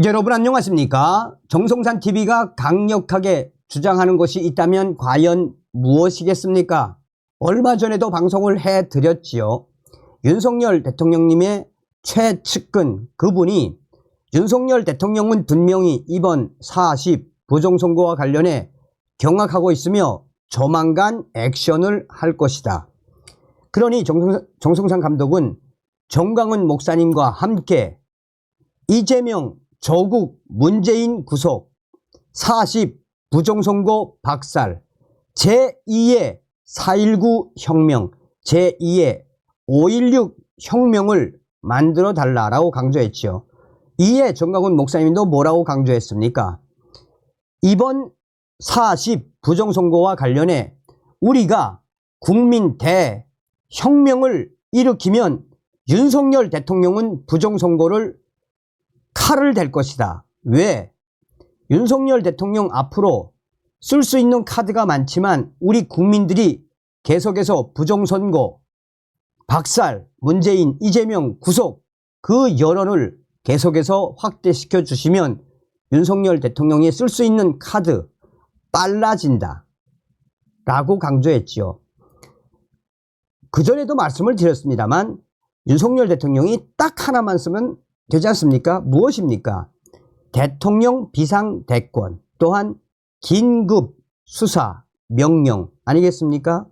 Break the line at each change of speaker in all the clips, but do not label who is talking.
여러분 안녕하십니까? 정성산TV가 강력하게 주장하는 것이 있다면 과연 무엇이겠습니까? 얼마 전에도 방송을 해드렸지요. 윤석열 대통령님의 최측근 그분이 윤석열 대통령은 분명히 이번 4.10 부정선거와 관련해 경악하고 있으며 조만간 액션을 할 것이다. 그러니 정성산 감독은 정강훈 목사님과 함께 이재명, 조국, 문재인 구속, 4.10 부정선거 박살, 제2의 4.19 혁명, 제2의 5.16 혁명을 만들어 달라라고 강조했죠. 이에 정강훈 목사님도 뭐라고 강조했습니까? 이번 4.10 부정선거와 관련해 우리가 국민 대혁명을 일으키면 윤석열 대통령은 부정선거를 칼을 댈 것이다. 왜? 윤석열 대통령 앞으로 쓸 수 있는 카드가 많지만 우리 국민들이 계속해서 부정선거, 박살, 문재인, 이재명 구속 그 여론을 계속해서 확대시켜 주시면 윤석열 대통령이 쓸 수 있는 카드 빨라진다 라고 강조했지요. 그전에도 말씀을 드렸습니다만 윤석열 대통령이 딱 하나만 쓰면 되지 않습니까? 무엇입니까? 대통령 비상대권 또한 긴급 수사 명령 아니겠습니까?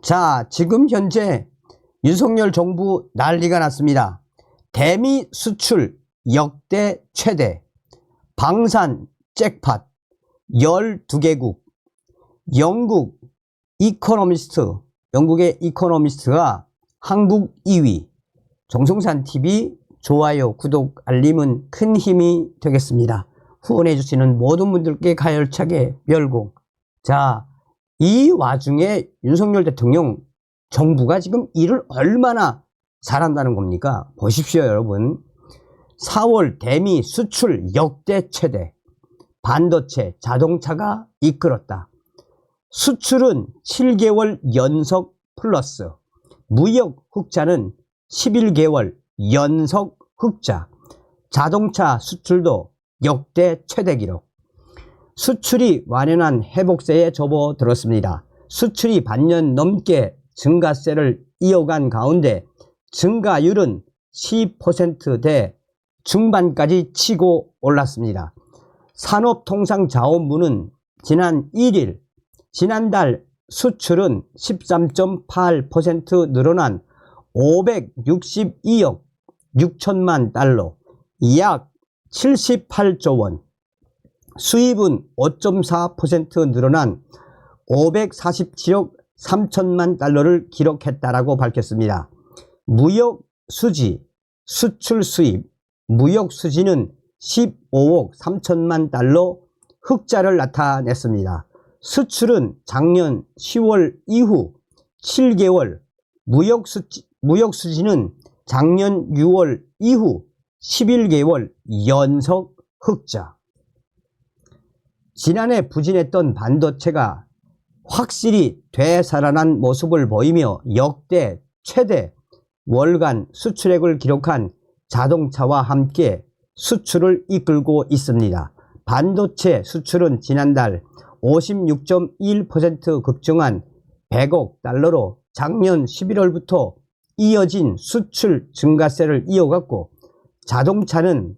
자, 지금 현재 윤석열 정부 난리가 났습니다. 대미 수출 역대 최대, 방산 잭팟 12개국, 영국의 이코노미스트가 한국 2위, 정성산TV 좋아요, 구독, 알림은 큰 힘이 되겠습니다. 후원해 주시는 모든 분들께 가열차게 열공. 자, 이 와중에 윤석열 대통령 정부가 지금 일을 얼마나 잘한다는 겁니까? 보십시오, 여러분. 4월 대미 수출 역대 최대, 반도체, 자동차가 이끌었다. 수출은 7개월 연속 플러스, 무역 흑자는 11개월 연속 흑자, 자동차 수출도 역대 최대 기록. 수출이 완연한 회복세에 접어들었습니다. 수출이 반년 넘게 증가세를 이어간 가운데 증가율은 10%대 중반까지 치고 올랐습니다. 산업통상자원부는 지난 1일, 지난달 수출은 13.8% 늘어난 562억 6천만 달러, 약 78조 원, 수입은 5.4% 늘어난 547억 3천만 달러를 기록했다라고 밝혔습니다. 무역 수지, 수출 수입, 무역 수지는 15억 3천만 달러 흑자를 나타냈습니다. 수출은 작년 10월 이후 7개월, 무역 수지는 작년 6월 이후 11개월 연속 흑자. 지난해 부진했던 반도체가 확실히 되살아난 모습을 보이며 역대 최대 월간 수출액을 기록한 자동차와 함께 수출을 이끌고 있습니다. 반도체 수출은 지난달 56.1% 급증한 100억 달러로 작년 11월부터 이어진 수출 증가세를 이어갔고, 자동차는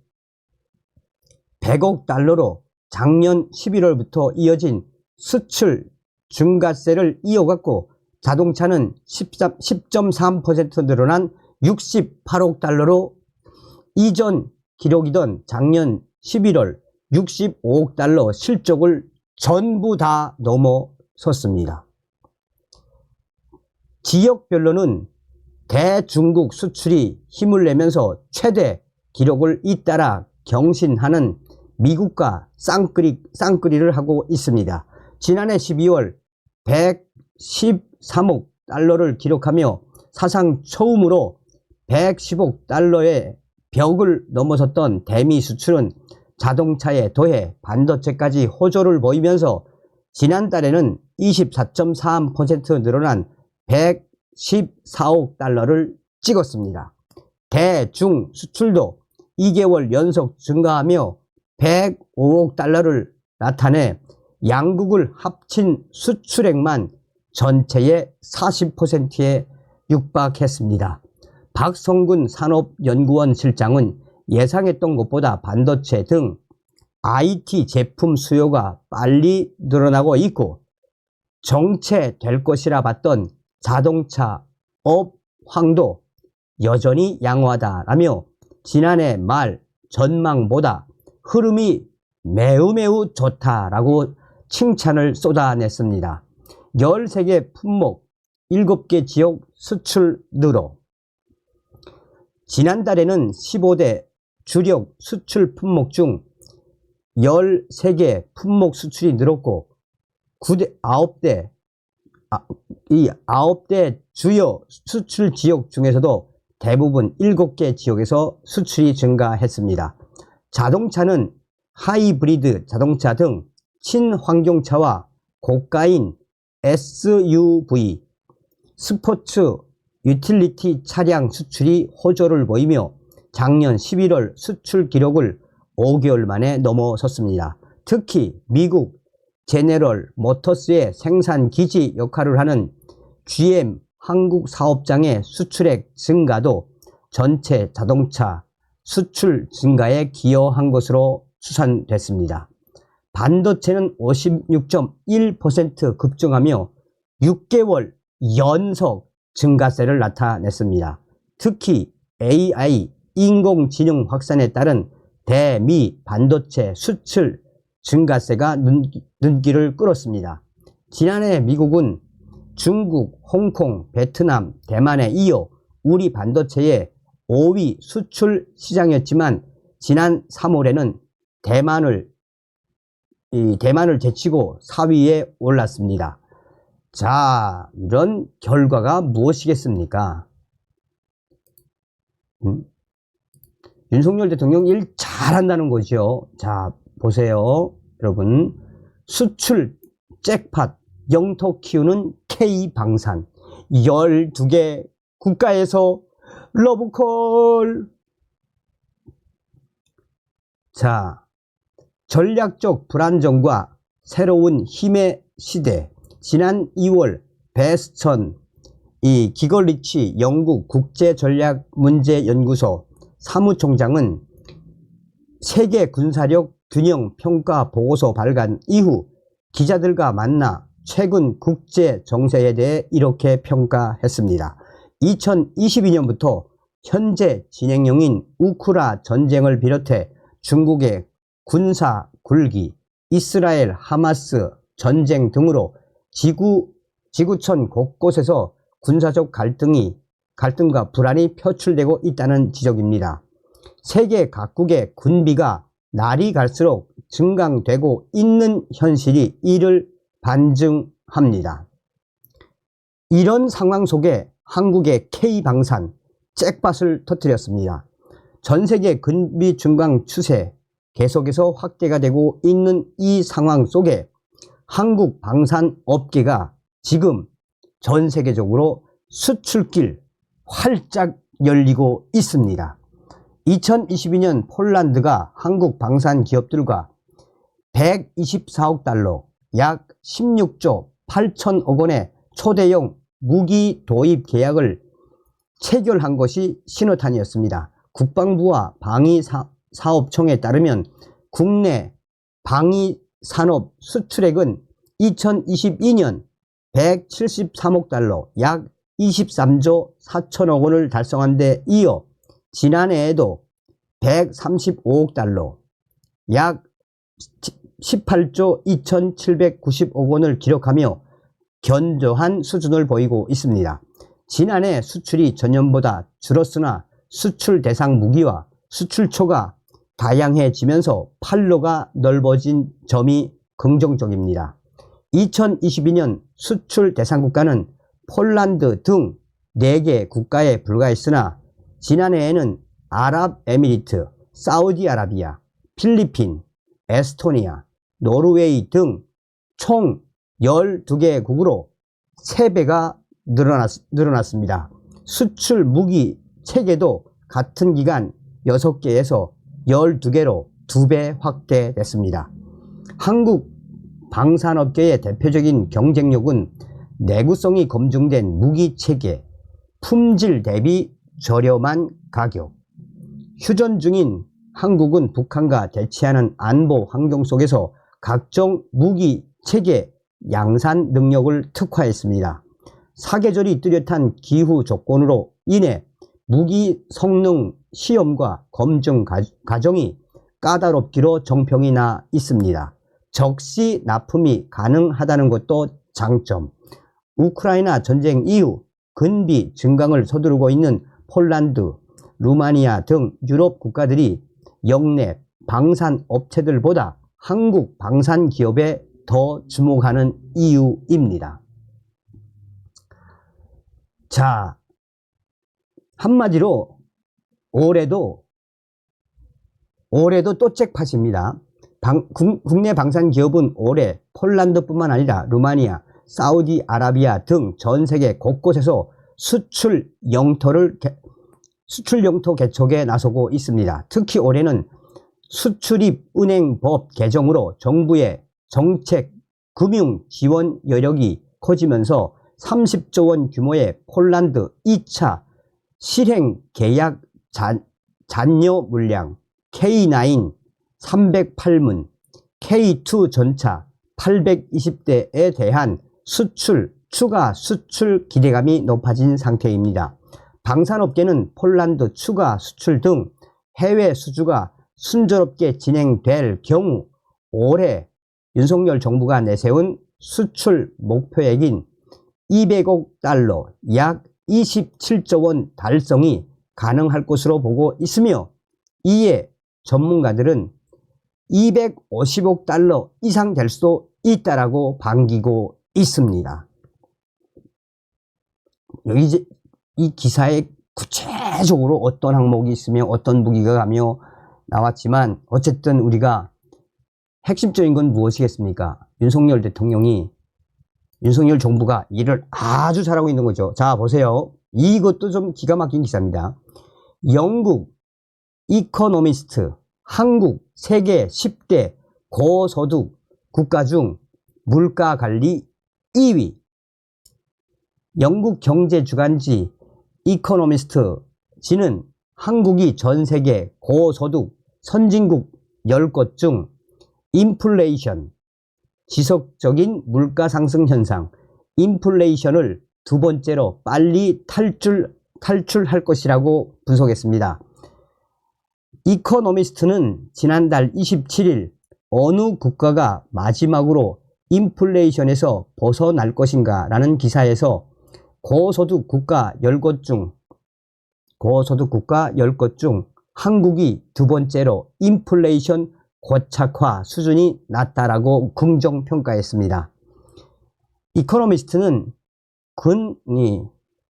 100억 달러로 작년 11월부터 이어진 수출 증가세를 이어갔고, 자동차는 10.3% 늘어난 68억 달러로 이전 기록이던 작년 11월 65억 달러 실적을 전부 다 넘어섰습니다. 지역별로는 대중국 수출이 힘을 내면서 최대 기록을 잇따라 경신하는 미국과 쌍끌이를 하고 있습니다. 지난해 12월 113억 달러를 기록하며 사상 처음으로 110억 달러의 벽을 넘어섰던 대미 수출은 자동차에 더해 반도체까지 호조를 보이면서 지난달에는 24.3% 늘어난 114억 달러를 찍었습니다. 대중 수출도 2개월 연속 증가하며 105억 달러를 나타내 양국을 합친 수출액만 전체의 40%에 육박했습니다. 박성근 산업연구원 실장은 예상했던 것보다 반도체 등 IT 제품 수요가 빨리 늘어나고 있고 정체될 것이라 봤던 자동차 업황도 여전히 양호하다라며 지난해 말 전망보다 흐름이 매우 좋다라고 칭찬을 쏟아냈습니다. 13개 품목 7개 지역 수출 늘어. 지난달에는 15대 주력 수출 품목 중 13개 품목 수출이 늘었고 9대 주요 수출 지역 중에서도 대부분 7개 지역에서 수출이 증가했습니다. 자동차는 하이브리드 자동차 등 친환경차와 고가인 SUV, 스포츠 유틸리티 차량 수출이 호조를 보이며 작년 11월 수출 기록을 5개월 만에 넘어섰습니다. 특히 미국 제네럴 모터스의 생산 기지 역할을 하는 GM 한국 사업장의 수출액 증가도 전체 자동차 수출 증가에 기여한 것으로 추산됐습니다. 반도체는 56.1% 급증하며 6개월 연속 증가세를 나타냈습니다. 특히 AI 인공지능 확산에 따른 대미 반도체 수출 증가세가 눈길을 끌었습니다. 지난해 미국은 중국, 홍콩, 베트남, 대만에 이어 우리 반도체의 5위 수출 시장이었지만 지난 3월에는 대만을 제치고 4위에 올랐습니다. 자, 이런 결과가 무엇이겠습니까? 윤석열 대통령 일 잘한다는 거죠. 자, 보세요. 여러분, 수출 잭팟 영토 키우는 K방산 12개 국가에서 러브콜. 자, 전략적 불안정과 새로운 힘의 시대. 지난 2월 베스천 기걸리치 영국 국제전략문제연구소 사무총장은 세계 군사력 균형 평가 보고서 발간 이후 기자들과 만나 최근 국제 정세에 대해 이렇게 평가했습니다. 2022년부터 현재 진행형인 우크라 전쟁을 비롯해 중국의 군사 굴기, 이스라엘 하마스 전쟁 등으로 지구촌 곳곳에서 군사적 갈등과 불안이 표출되고 있다는 지적입니다. 세계 각국의 군비가 날이 갈수록 증강되고 있는 현실이 이를 반증합니다. 이런 상황 속에 한국의 K방산 잭팟을 터뜨렸습니다. 전세계 군비 증강 추세 계속해서 확대가 되고 있는 이 상황 속에 한국 방산 업계가 지금 전 세계적으로 수출길 활짝 열리고 있습니다. 2022년 폴란드가 한국 방산 기업들과 124억 달러, 약 16조 8천억 원의 초대형 무기 도입 계약을 체결한 것이 신호탄이었습니다. 국방부와 방위사업청에 따르면 국내 방위산업 수출액은 2022년 173억 달러, 약 23조 4천억 원을 달성한 데 이어 지난해에도 135억 달러, 약 18조 2,790억 원을 기록하며 견조한 수준을 보이고 있습니다. 지난해 수출이 전년보다 줄었으나 수출 대상 무기와 수출처가 다양해지면서 판로가 넓어진 점이 긍정적입니다. 2022년 수출 대상 국가는 폴란드 등 4개 국가에 불과했으나 지난해에는 아랍에미리트, 사우디아라비아, 필리핀, 에스토니아, 노르웨이 등 총 12개국으로 3배가 늘어났습니다. 수출 무기 체계도 같은 기간 6개에서 12개로 2배 확대됐습니다. 한국 방산업계의 대표적인 경쟁력은 내구성이 검증된 무기체계, 품질 대비 저렴한 가격. 휴전 중인 한국은 북한과 대치하는 안보 환경 속에서 각종 무기체계 양산 능력을 특화했습니다. 사계절이 뚜렷한 기후 조건으로 인해 무기 성능 시험과 검증 과정이 까다롭기로 정평이 나 있습니다. 적시 납품이 가능하다는 것도 장점. 우크라이나 전쟁 이후 군비 증강을 서두르고 있는 폴란드, 루마니아 등 유럽 국가들이 역내 방산 업체들보다 한국 방산 기업에 더 주목하는 이유입니다. 자, 한마디로 올해도 또 잭팟입니다. 국내 방산 기업은 올해 폴란드뿐만 아니라 루마니아, 사우디아라비아 등 전 세계 곳곳에서 수출 영토 개척에 나서고 있습니다. 특히 올해는 수출입 은행법 개정으로 정부의 정책 금융 지원 여력이 커지면서 30조 원 규모의 폴란드 2차 실행 계약 잔여 물량 K9 308문, K2 전차 820대에 대한 추가 수출 기대감이 높아진 상태입니다. 방산업계는 폴란드 추가 수출 등 해외 수주가 순조롭게 진행될 경우 올해 윤석열 정부가 내세운 수출 목표액인 200억 달러, 약 27조 원 달성이 가능할 것으로 보고 있으며, 이에 전문가들은 250억 달러 이상 될 수도 있다라고 반기고 있습니다. 여기 이제 이 기사에 구체적으로 어떤 항목이 있으며 어떤 무기가 가며 나왔지만, 어쨌든 우리가 핵심적인 건 무엇이겠습니까? 윤석열 정부가 일을 아주 잘하고 있는 거죠. 자, 보세요. 이것도 좀 기가 막힌 기사입니다. 영국 이코노미스트 한국 세계 10대 고소득 국가 중 물가 관리 2위. 영국 경제 주간지 이코노미스트지는 한국이 전 세계 고소득 선진국 10곳 중 인플레이션, 지속적인 물가 상승 현상, 인플레이션을 두 번째로 빨리 탈출할 것이라고 분석했습니다. 이코노미스트는 지난달 27일 어느 국가가 마지막으로 인플레이션에서 벗어날 것인가 라는 기사에서 고소득 국가 10곳 중 한국이 두 번째로 인플레이션 고착화 수준이 낮다라고 긍정평가했습니다. 이코노미스트는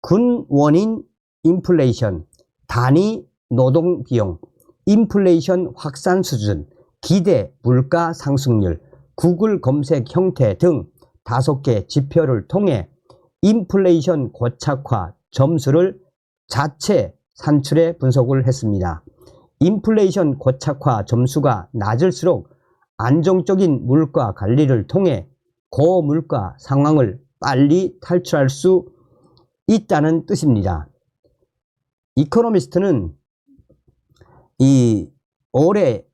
근원인 인플레이션, 단위 노동비용, 인플레이션 확산 수준, 기대 물가 상승률, 구글 검색 형태 등 5개 지표를 통해 인플레이션 고착화 점수를 자체 산출해 분석을 했습니다. 인플레이션 고착화 점수가 낮을수록 안정적인 물가 관리를 통해 고물가 상황을 빨리 탈출할 수 있다는 뜻입니다. 이코노미스트는 올해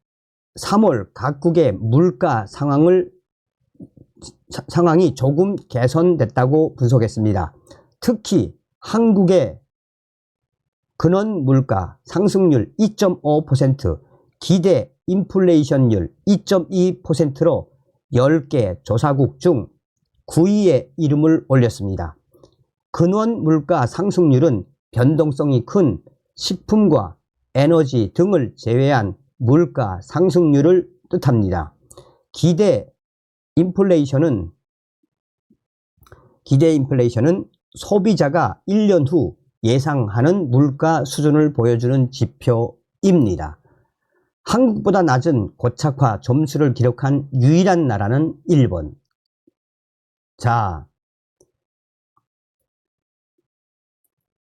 3월 각국의 물가 상황이 조금 개선됐다고 분석했습니다. 특히 한국의 근원 물가 상승률 2.5%, 기대 인플레이션율 2.2%로 10개 조사국 중 9위에 이름을 올렸습니다. 근원 물가 상승률은 변동성이 큰 식품과 에너지 등을 제외한 물가 상승률을 뜻합니다. 기대 인플레이션은 소비자가 1년 후 예상하는 물가 수준을 보여주는 지표입니다. 한국보다 낮은 고착화 점수를 기록한 유일한 나라는 일본. 자,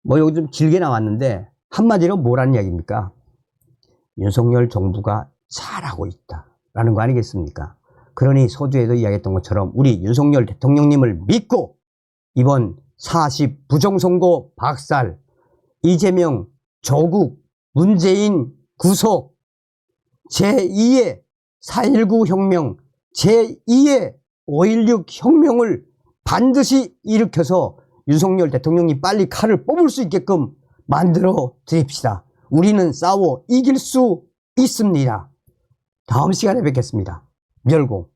여기 좀 길게 나왔는데 한마디로 뭐라는 이야기입니까? 윤석열 정부가 잘하고 있다라는 거 아니겠습니까? 그러니 서두에도 이야기했던 것처럼 우리 윤석열 대통령님을 믿고 이번 40 부정선거 박살, 이재명, 조국, 문재인 구속, 제2의 4.19 혁명, 제2의 5.16 혁명을 반드시 일으켜서 윤석열 대통령이 빨리 칼을 뽑을 수 있게끔 만들어 드립시다. 우리는 싸워 이길 수 있습니다. 다음 시간에 뵙겠습니다. 멸공.